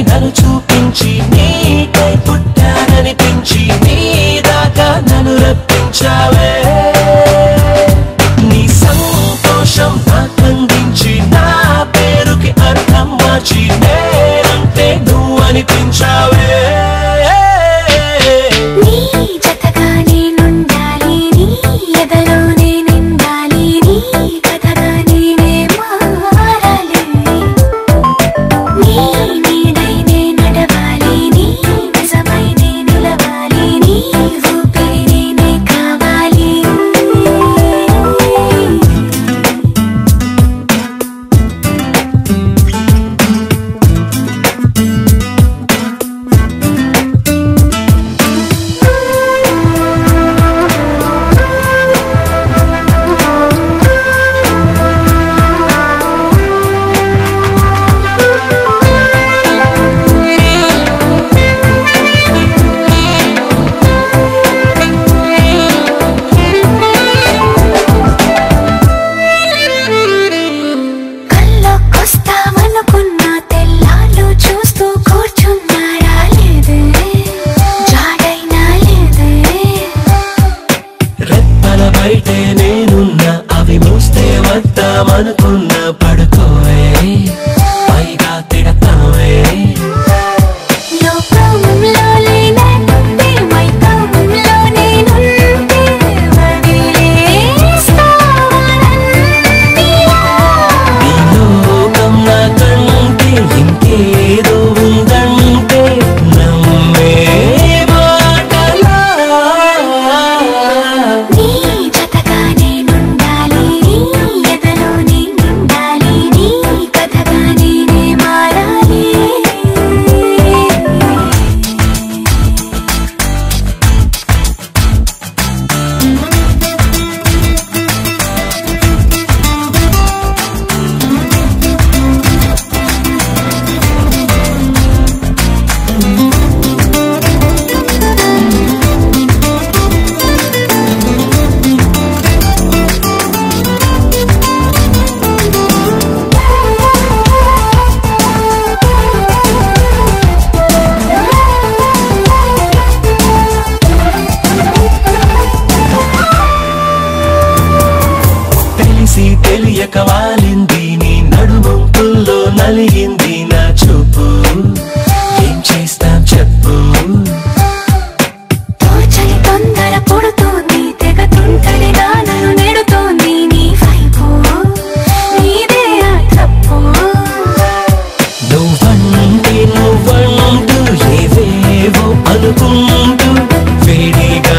నన్ను చూపించి నీకై పుట్టాననిపించి నీ దాకా నన్ను రప్పించావే నీ సంతోషం నాకందించి నా పేరుకి అర్థం మార్చి నేనంటే నువ్వు అనిపించావే బయటే నేనున్నా అవి మూస్తే వద్దామనుకున్నా పడుకోవే పైగా తిడతావే నీ లోకం నాకంటే ఇంకేదో ఉందంటే నమ్మే తెలియక వాలింది నీ నడుమంపుల్లో నలిగింది నా చూపు ఏం చేస్తాం చెప్పు తోచని తొందర పుడుతోంది తెగ తుంటరిగా నన్ను నెడుతోంది నీ వైపు నీదే ఆ తప్పు నువ్వంటూ ఏవేవో అనుకుంటూ వేడిగా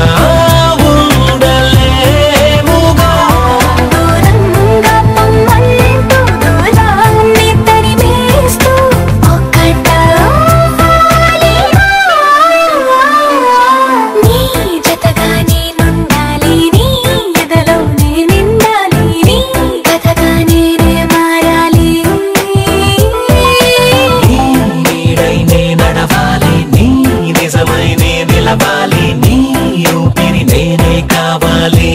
నిలవాలి నీ ఊపిరి నేనే కావాలి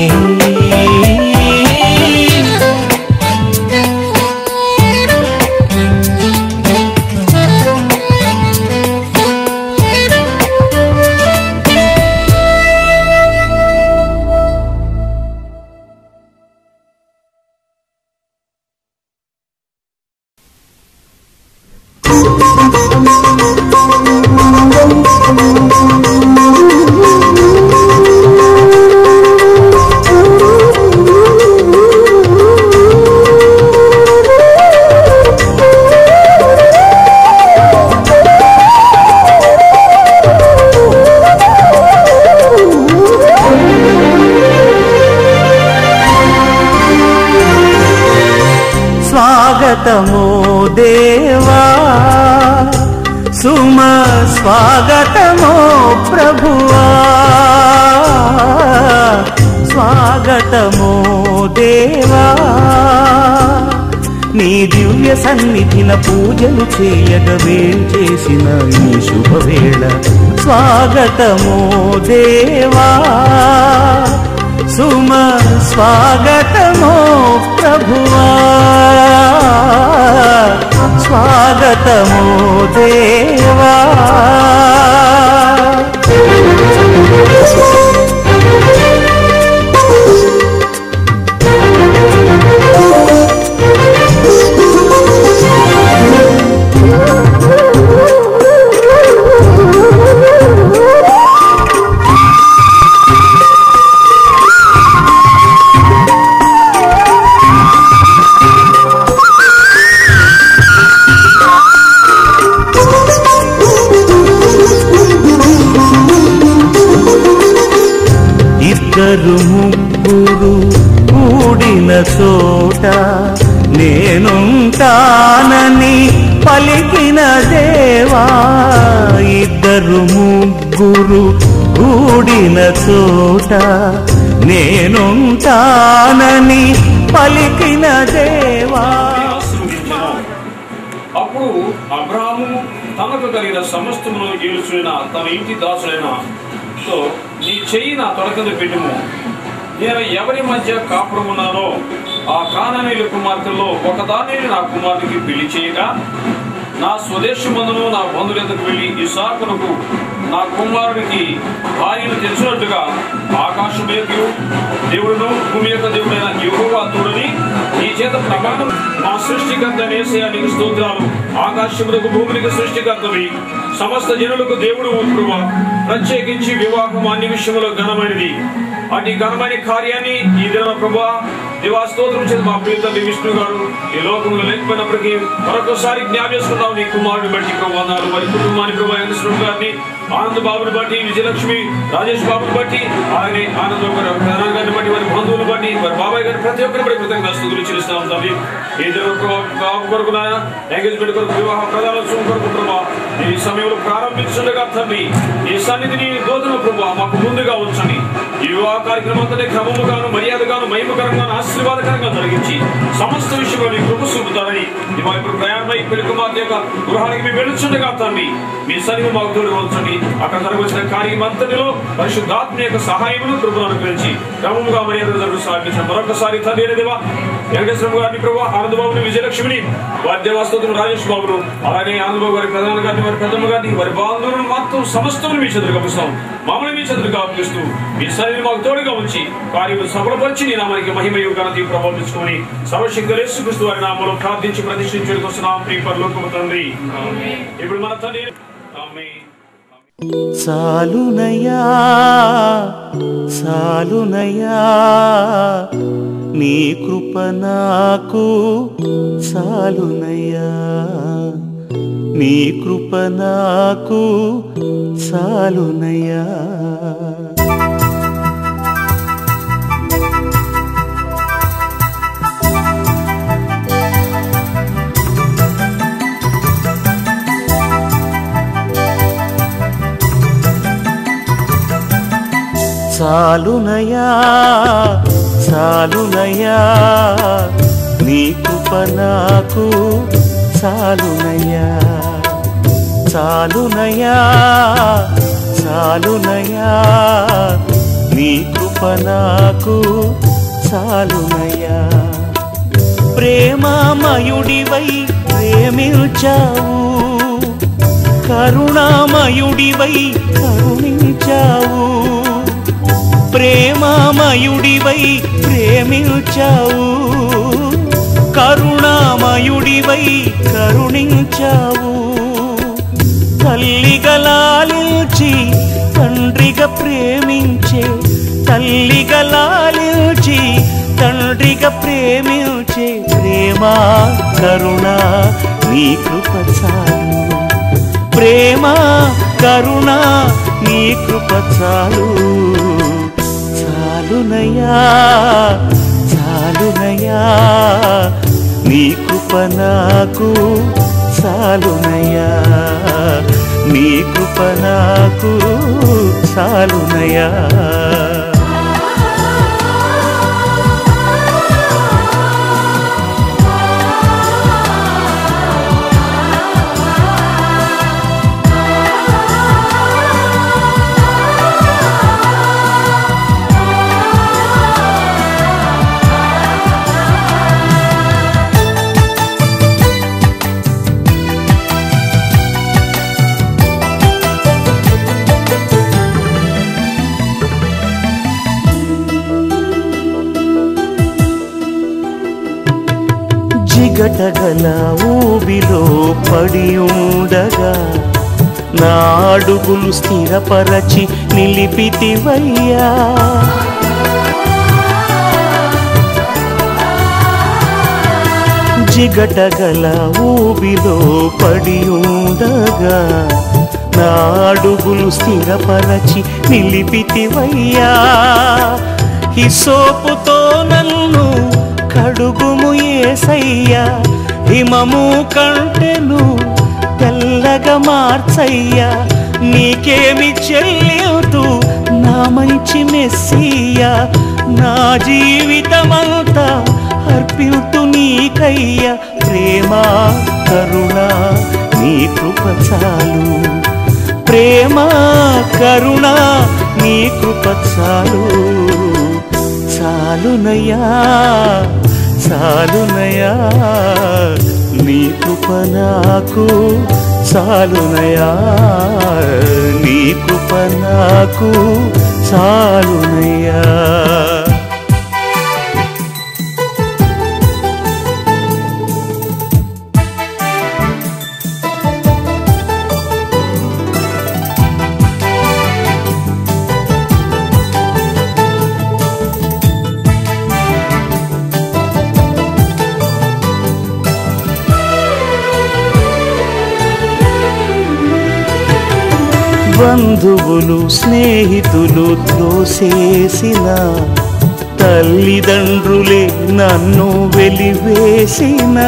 స్వాగతమో దేవా సుమ స్వాగతమో ప్రభువా స్వాగతమో దేవా నీ దివ్య సన్నిధిన పూజలు చేయగ వేంచేసిన ఈ శుభవేళ స్వాగతమో దేవా సుమ స్వాగతమో ప్రభువా స్వాగతమో దేవా చోట నేనుంటానని పలికిన దేవా, ఇద్దరు ముగ్గురు కూడిన చోట నేనుంటానని పలికిన దేవా. అప్పుడు అబ్రాహాము తనకు కలిగిన సమస్తమును ఏలుచున్న తన ఇంటి దాసుడైన తో, నీ చెయ్యి నా తొడ కింద పెట్టుము, నేను ఎవరి మధ్య కాపురం ఉన్నానో ఆ కానానీయుల కుమార్తెల్లో ఒకదాన్ని నా కుమారుడికి పెళ్లి చేయగా, నా స్వదేశమందును నా బంధువుల ఎదుకు వెళ్లి ఇస్సాకునకు నా కుమారుడికి భార్యను తెలిసినట్టుగా ఆకాశం యొక్క దేవుడును భూమి యొక్క దేవుడైన యెహోవా తోడని నీ చేత ప్రమాణం, మా సృష్టికర్త యేసయ్యా నీకు స్తోత్రాలు. ఆకాశములకు భూమికి సృష్టికర్తవి, సమస్త జనులకు దేవుడు ప్రభువా. ప్రత్యేకించి వివాహం అన్ని విషయంలో ఘనమైనది. అటు ఘనమైన కార్యాన్ని ఈ దిన ప్రభువా దేవా స్తోత్రం చేత మా ప్రియ తండ్రి విష్ణు గారు ఈ లోకంలో లేకపోయినప్పటికీ మరొకసారి జ్ఞాపకం చేసుకున్నాం నీ కుమారుని బట్టి ప్రభువాలు, వారి కుటుంబాన్ని ప్రభు వెంకటేశ్వర గారిని, ఆనంద్ బాబుని బట్టి, విజయలక్ష్మి రాజేష్ బాబుని బట్టి, అలాగే ఆనంద్ ప్రధాన గారిని బట్టి, వారి బంధువులు బట్టి, వారి బాబాయ్ గారి ప్రతి ఒక్కరి బట్టి కృతజ్ఞతలు చెల్లిస్తున్నాం తండ్రి. ఈ బాబు కొరకు ఎంగేజ్మెంట్ కొరకు వివాహ ప్రధానోత్సవం కొరకు ప్రభా ఈ సమయంలో ప్రారంభించుండగా తండ్రి ఈ సన్నిధిని దోదన ప్రభా మాకు ముందుగా ఉంచండి. ఈ వివాహ కార్యక్రమం అంతా క్రమముగాను మర్యాదగాను మహిమకరంగాను ఆశీర్వాదకరంగా జరిగించి సమస్త విషయంలో నీ కృప చూపుతారని మా ఇప్పుడు ప్రయాణమై పెళ్లి కుమార్తె యొక్క గృహానికి మేము వెళుచుండగా తండ్రి మీ సన్నిధి మాకు తోడుగా ఉంచండి. అక్కడ జరగవలసిన కార్యం అంతటిలో పరిశుద్ధాత్మ యొక్క సహాయమును కృపను అనుగ్రహించి క్రమముగా మర్యాద జరుగు సాగించిన మరొకసారి తండ్రి దేవా వెంకటేశ్వర గారిని ప్రభు, ఆనంద్ బాబుని, విజయలక్ష్మిని, వారి దేవాస్తోత్రం రాజేష్ బాబును, అలాగే ఆనంద్ బాబు గారి ప్రధాన గారిని, వారి పెద్దమ్మ గారిని, వారి బాంధవులను మొత్తం సమస్తము మీ చేతులుగా అప్పగిస్తాం. మమ్మల్ని మీ చేతులుగా అప్పగిస్తూ మీ సన్నిధిని మాకు తోడుగా ఉంచి కార్యము సఫలపరిచి నీ నామానికి మహిమయు ఘనత ప్రభావించుకొని సర్వశక్తులు యేసుక్రీస్తు వారి నామములో ప్రార్థించి ప్రతిష్ఠించుటకు వస్తున్నాం ప్రియ పరలోకపు తండ్రి. ఇప్పుడు మన తండ్రి ఆమేన్. సాలునయ్యా సాలునయ్యా నీ కృప నాకు సాలునయ్యా, నీ కృప నాకు సాలునయ్యా. సాలునయ్యా సాలునయ్యా నీ కృప నాకు సాలునయ్యా, సాలునయ్యా సాలునయ్యా నీ కృప నాకు సాలునయ్యా. ప్రేమమయుడివై ప్రేమించావు, కరుణామయుడివై కరుణించావు, ప్రేమమయుడివై ప్రేమించావు, కరుణామయుడివై కరుణించావు. తల్లిగా లాలించి తండ్రిగా ప్రేమించే, తల్లిగా లాలించి తండ్రిగా ప్రేమించే ప్రేమ కరుణ నీ కృప చాలు, ప్రేమ కరుణ నీ కృప చాలు. సాలునయ్యా సాలునయ్యా నీ కృప నాకు సాలునయ్యా, నీ కృప నాకు సాలునయ్యా. జిగటగల ఊబిలో పడి ఉండగా నా అడుగులు స్థిరపరచి నిలిపితివయ్యా. జిగటగల ఊబిలో పడి ఉండగా నా అడుగులు స్థిరపరచి నిలిపితివయ్యా. హిసోపుతో నన్ను కడుగుము యేసయ్యా, హిమము కంటెను తెల్లగా మార్చయ్యా. నీకేమి చెల్లితూ నా మంచి మెస్సియా, నా జీవితమంతా అర్పితు నీకయ్యా. ప్రేమ కరుణ నీ కృప చాలు, ప్రేమ కరుణ నీ కృప చాలు. చాలునయ్యా చాలునయ్యా నీ కృప నాకు చాలునయ్యా, నీ కృప నాకు చాలునయ్యా. బంధువులు స్నేహితులు త్రోసేసిన, తల్లిదండ్రులే నన్ను వెలివేసిన,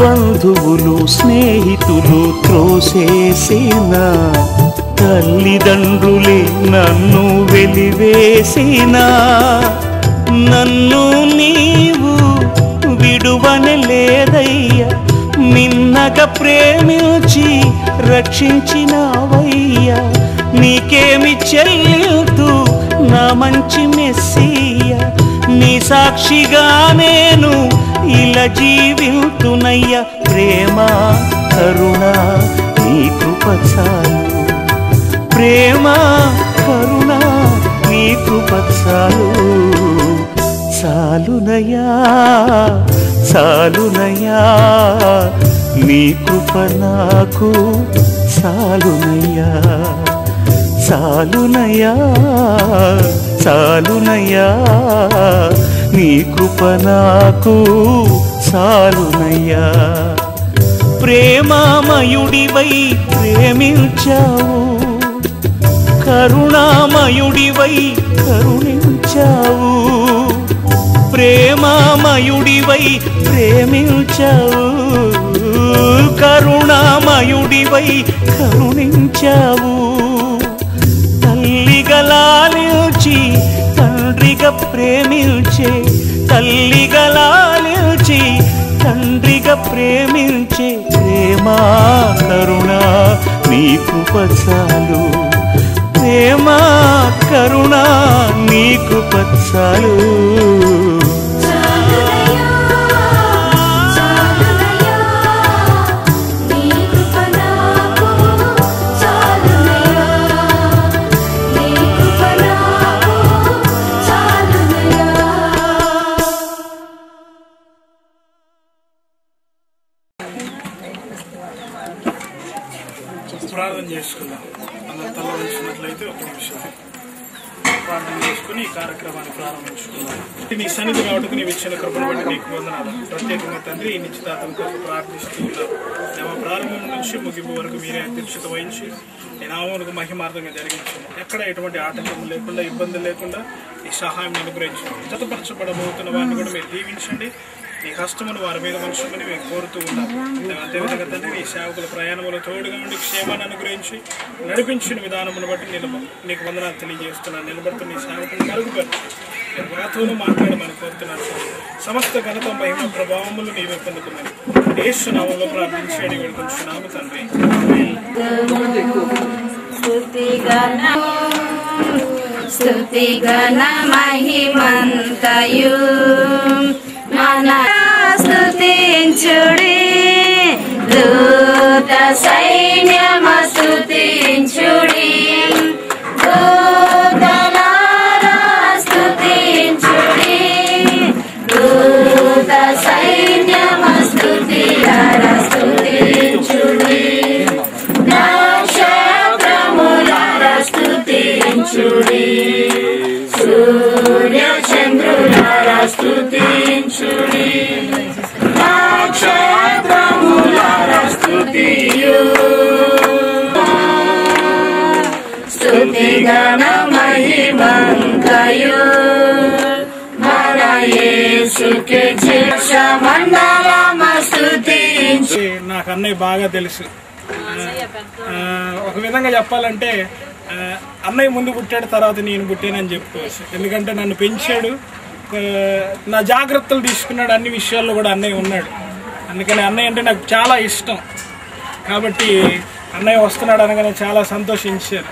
బంధువులు స్నేహితులు త్రోసేసిన, తల్లిదండ్రులే నన్ను వెలివేసిన, నన్ను నీవు విడువని లేదయ్యా, మిన్నగా ప్రేమించి రక్షించినావయ్యా. నీకేమి చెల్లితూ నా మంచి మెస్సియా, నీ సాక్షిగా నేను ఇలా జీవితునయ్యా. ప్రేమ కరుణ నీ కృప చాలు, ప్రేమ కరుణ నీ కృప చాలు. చాలునయ్యా చాలునయ్యా నీ కృప నాకు చాలునయ్యా, చాలునయ్యా చాలునయ్యా నీ కృప నాకు చాలునయ్యా. ప్రేమామయుడివై ప్రేమించావు, కరుణామయుడివై కరుణించావు, ప్రేమామయుడివై ప్రేమించావు, కరుణామయుడివై కరుణించావు. తల్లిగా లాలించి తండ్రిగా ప్రేమించే, తల్లిగా లాలించి తండ్రిగా ప్రేమించే. ప్రేమ కరుణ నీ కృప చాలు, ప్రేమ కరుణ నీ కృప చాలు. ప్రార్థన చేసుకుందాం. అందరు తల ఉంచినట్లయితే ఒక నిమిషం ప్రార్థన చేసుకుని ఈ కార్యక్రమాన్ని ప్రారంభించుకుందాం. నీ సన్నిధి కాబట్టి నీవు ఇచ్చిన కృపను బట్టి నీకు వందనాలు. ప్రత్యేకంగా తండ్రి ఈ నిశ్చితార్థం కొరకు ప్రార్థిస్తూ ఉన్నారు. మేము ప్రారంభం నుంచి ముగింపు వరకు మీరే అధ్యక్షత వహించి నీ నామమునకు మహిమార్థంగా జరిగించండి. ఎక్కడ ఎటువంటి ఆటంకం లేకుండా ఇబ్బంది లేకుండా ఈ సహాయం అనుగ్రహించండి. జతపరచబడబోతున్న వారిని కూడా మీరు దీవించండి. నీ కష్టమును వారి మీద మనుషులని మేము కోరుతూ ఉన్నాం. అదేవిధంగా తండ్రి నీ సేవకుల ప్రయాణములు తోడుగా ఉండి క్షేమాన్ని అనుగ్రహించి నడిపించిన విధానమును బట్టి నీకు వందనాలు తెలియజేస్తున్నాను. నిలబడుతూ నీ సేవకులు మరుగుపరిచి మాతోనూ మాట్లాడమని కోరుతున్నాను. సమస్త ఘనత మహిమ ప్రభావములు నీవే పొందుకున్నాను. యేసు నామములో ప్రార్థించి అడిగి వేడుకొంచున్నాము తండ్రి. స్తుతి గణ మహిమంతయు మన స్తుతించుడి, దూత సైన్యమ స్తుతించుడి, దూతలారా స్తుతించుడి, దూత సైన్యమ స్తుతిలారా స్తుతించుడి, నక్షత్రములారా స్తుతించుడి, సూర్య చంద్రులారా నాకు అన్నయ్య బాగా తెలుసు. ఒక విధంగా చెప్పాలంటే అన్నయ్య ముందు పుట్టాడు, తర్వాత నేను పుట్టానని చెప్పుకోవచ్చు. ఎందుకంటే నన్ను పెంచాడు, నా జాగ్రత్తలు తీసుకున్నాడు, అన్ని విషయాల్లో కూడా అన్నయ్య ఉన్నాడు. అందుకని అన్నయ్య అంటే నాకు చాలా ఇష్టం. కాబట్టి అన్నయ్య వస్తున్నాడు అనగానే చాలా సంతోషించారు.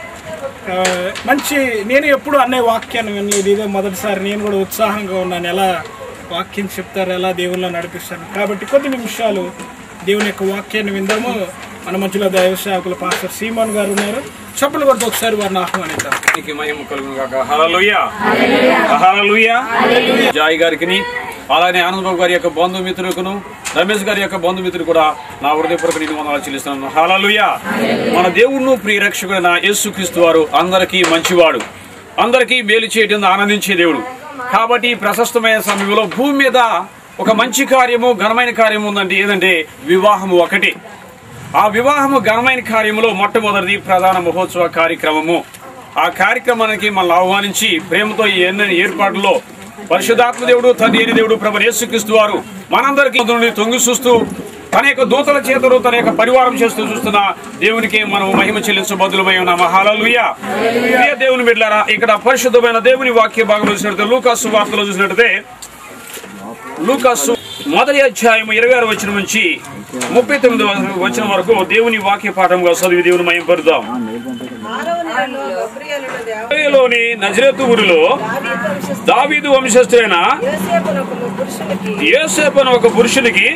నేను ఎప్పుడు అన్నయ్య వాక్యాన్ని వినలేదు, ఇదే మొదటిసారి. నేను కూడా ఉత్సాహంగా ఉన్నాను, ఎలా వాక్యం చెప్తారు, ఎలా దేవుల్లో నడిపిస్తాను. కాబట్టి కొద్ది నిమిషాలు దేవుని యొక్క వాక్యాన్ని విందాము. మన మధ్యలో దైవ సేవకులు పాస్టర్ సీమోన్ గారు ఉన్నారు. చప్పలు కొడుతూ ఒకసారి వారిని ఆహ్వానిద్దాం. జాయ్ గారికి, అలానే ఆనందబాబు గారి యొక్క బంధుమిత్రులకును, రమేష్ గారి యొక్క బంధుమిత్రులు కూడా నా హృదయపూర్వక నేను వందనాలు చెల్లిస్తున్నాను. హల్లెలూయా. మన దేవుడును ప్రియరక్షకుడైన యేసుక్రీస్తు వారు అందరికీ మంచివాడు, అందరికీ మేలు చేయడం ఆనందించే దేవుడు. కాబట్టి ప్రశస్తమైన సమయంలో భూమి మీద ఒక మంచి కార్యము, ఘనమైన కార్యము ఉందంటే ఏదంటే వివాహము ఒకటి. ఆ వివాహము ఘనమైన కార్యములో మొట్టమొదటిది ప్రధాన మహోత్సవ కార్యక్రమము. ఆ కార్యక్రమానికి మనల్ని ఆహ్వానించి ప్రేమతో ఈ ఏర్పాటులో పరిశుద్ధాత్మ దేవుడు, తండ్రి అయిన దేవుడు ప్రభు యేసుక్రీస్తు వారు మనందరికీ తొంగి చూస్తూ తన యొక్క దూతల చేతులు తన యొక్క పరివారం చేస్తూ చూస్తున్న దేవునికి మనం మహిమ చెల్లించబద్దులమై ఉన్నాము. హల్లెలూయా. ప్రియ దేవుని బిడ్డలారా, ఇక్కడ పరిశుద్ధమైన దేవుని వాక్య భాగంలో చూసినట్లయితే లూకాసు వార్తలో చూసినట్లయితే లూకాసు 1వ అధ్యాయం 26వ వచనం నుంచి 39వ వచనం వరకు దేవుని వాక్య పాఠంగా చదివి దేవుని మహిమ పరుద్దాం. లోని నజరేతు ఊరిలో దావీదు వంశస్థులైన యోసేపు అనే ఒక పురుషునికి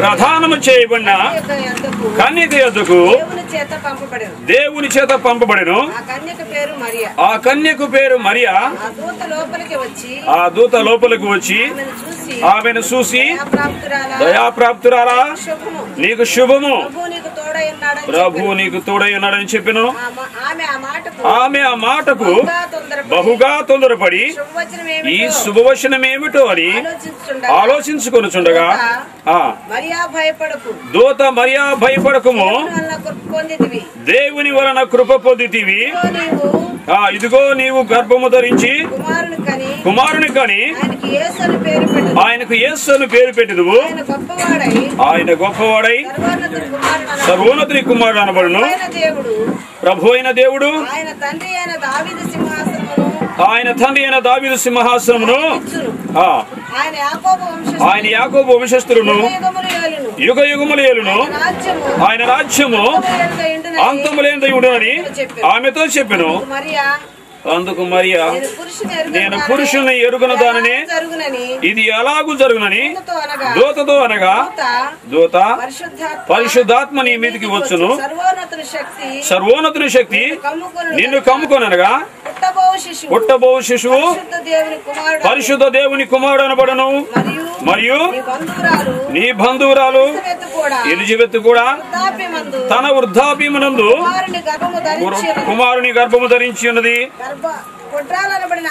ప్రధానము చేయబడిన కన్యక యొద్దకు దేవుని చేత పంపబడెను. ఆ కన్యకు పేరు మరియా. ఆ దూత లోపలికి వచ్చి ఆమెను చూసి, దయాప్రాప్తురాలా, నీకు శుభము, ప్రభు నీకు తోడై ఉన్నాడని చెప్పెను. ఆమె ఆ మాటకు బహుగా తొందరపడి ఈ శుభవచనం ఏమిటో అని ఆలోచించుకొనుచుండగా, దూత మరియా భయపడకుము, దేవుని వలన కృప పొందితివి. ఇదిగో నీవు గర్భము ధరించి కుమారుని కని ఆయనకు యేసు అని పేరు పెట్టిదువు. ఆయన గొప్పవాడై సర్వోన్నతుని కుమారుడు అనబడును. ప్రభు అయిన దేవుడు ఆయన తండ్రి అయిన దావీదు సింహాసనమును ఆయన యాకోబు వంశస్థులను యుగ యుగములు ఏలును. ఆయన రాజ్యము అంతములేనిదై ఉండునని ఆమెతో చెప్పెను. అందుకు మరియా, నేను పురుషుని ఎరుగన దానినే ఇది ఎలాగూ జరుగునని దూతతో అనగా, దూత పరిశుద్ధాత్మ నీ మీదికి వచ్చును, సర్వోన్నతుని శక్తి నిన్ను కమ్ముకొనగా పుట్టబో శిశువు పరిశుద్ధ దేవుని కుమారుడు అనబడును. మరియు నీ బంధువురాలు ఎలిజబెత్ కూడా తన వృద్ధాప్యమునందు కుమారుని గర్భము ధరించి ఉన్నది. గుడ్రాలనబడిన